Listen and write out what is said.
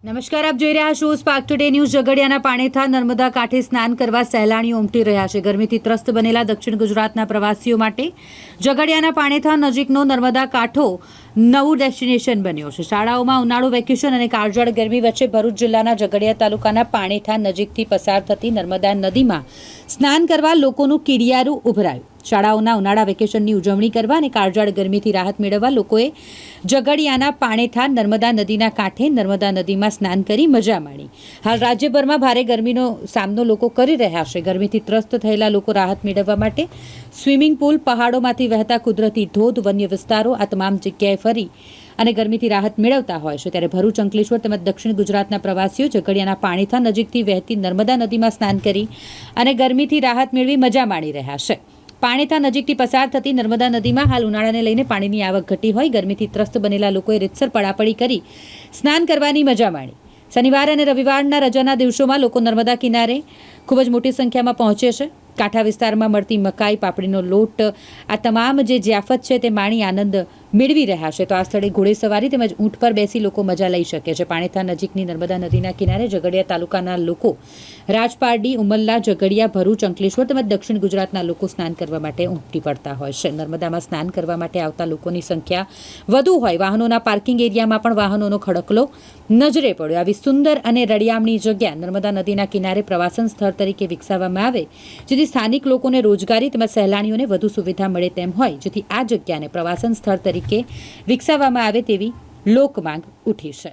નમસ્કાર, આપ જોઈ રહ્યા છો સ્પાર્ક ટુડે ન્યૂઝ। ઝઘડિયાના પાણીથા નર્મદા કાંઠે સ્નાન કરવા સહેલાણીઓ ઉમટી રહ્યા છે। ગરમીથી ત્રસ્ત બનેલા દક્ષિણ ગુજરાતના પ્રવાસીઓ માટે ઝઘડિયાના પાણીથા નજીકનો નર્મદા કાંઠો નવું ડેસ્ટિનેશન બન્યો છે। શાળાઓમાં ઉનાળુ વેકેશન અને કાળઝાળ ગરમી વચ્ચે ભરૂચ જિલ્લાના ઝઘડિયા તાલુકાના પાણીથા નજીકથી પસાર થતી નર્મદા નદીમાં સ્નાન કરવા લોકોનું કીડિયારું ઉભરાયું। શાળાઓના ઉનાળા વેકેશનની ઉજવણી કરવા અને કાળઝાળ ગરમીથી રાહત મેળવવા લોકોએ ઝઘડિયાના પાણીથા નર્મદા નદીના કાંઠે નર્મદા નદીમાં સ્નાન કરી મજા માણી। હાલ રાજ્યભરમાં ભારે ગરમીનો સામનો લોકો કરી રહ્યા છે। ગરમીથી ત્રસ્ત થયેલા લોકો રાહત મેળવવા માટે સ્વિમિંગ પુલ, પહાડોમાંથી વહેતા કુદરતી ધોધ, વન્ય વિસ્તારો આ તમામ જગ્યાએ ફરી અને ગરમીથી રાહત મેળવતા હોય છે। ત્યારે ભરૂચ, અંકલેશ્વર તેમજ દક્ષિણ ગુજરાતના પ્રવાસીઓ ઝઘડિયાના પાણીથા નજીકથી વહેતી નર્મદા નદીમાં સ્નાન કરી અને ગરમીથી રાહત મેળવી મજા માણી રહ્યા છે। પાણીથા નજીકથી પસાર થતી નર્મદા નદીમાં હાલ ઉનાળાને લઈને પાણીની આવક ઘટી હોય ગરમીથી ત્રસ્ત બનેલા લોકોએ રીતસર પડાપડી કરી સ્નાન કરવાની મજા માણી। શનિવાર અને રવિવારના રજાના દિવસોમાં લોકો નર્મદા કિનારે ખૂબ જ મોટી સંખ્યામાં પહોંચે છે। કાંઠા વિસ્તારમાં મળતી મકાઈ, પાપડીનો લોટ આ તમામ જે જ્યાફત છે તે માણી આનંદ મેળવી રહ્યા છે। તો આ સ્થળે ઘોડેસવારી તેમજ ઊંટ પર બેસી લોકો મજા લઈ શકે છે। પાણીથા નજીકની નર્મદા નદીના કિનારે ઝઘડિયા તાલુકાના લોકો રાજપારડી, ઉમલ્લા, ઝઘડિયા, ભરૂચ, અંકલેશ્વર તેમજ દક્ષિણ ગુજરાતના લોકો સ્નાન કરવા માટે ઉમટી પડતા હોય છે। નર્મદામાં સ્નાન કરવા માટે આવતા લોકોની સંખ્યા વધુ હોય વાહનોના પાર્કિંગ એરિયામાં પણ વાહનોનો ખડકલો નજરે પડ્યો। આવી સુંદર અને રળિયામણી જગ્યા નર્મદા નદીના કિનારે પ્રવાસન સ્થળ તરીકે વિકસાવવામાં આવે જેથી સ્થાનિક લોકોને રોજગારી તેમજ સહેલાણીઓને વધુ સુવિધા મળે તેમ હોય, જેથી આ જગ્યાને પ્રવાસન સ્થળ તરીકે વિકસાવવામાં આવે તેવી લોકમાંગ ઉઠી છે।